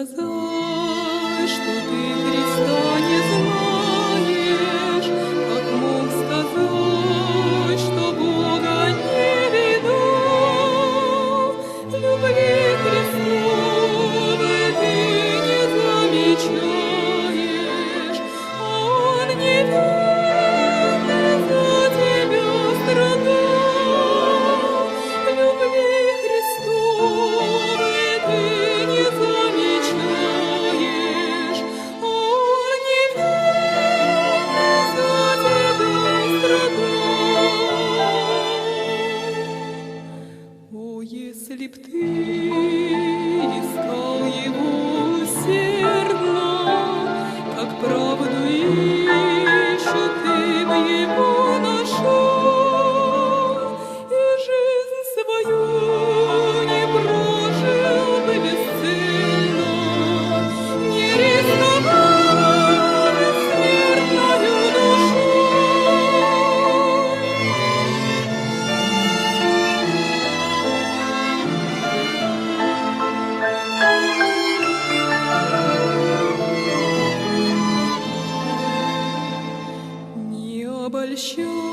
сказать, что ты Христа не знаешь? Как мог сказать, что Бога не видал? Любви Христовой ты не замечаешь, а Он невинно за тебя страдал. Любви Христовой ты не замечаешь, а Он невинно за тебя страдал. О, если б ты искал Его усердно, как правду ищут, ты б Его нашел, и жизнь свою не прожил бы бесцельно, не рисковал бессмертною душой. Не обольщай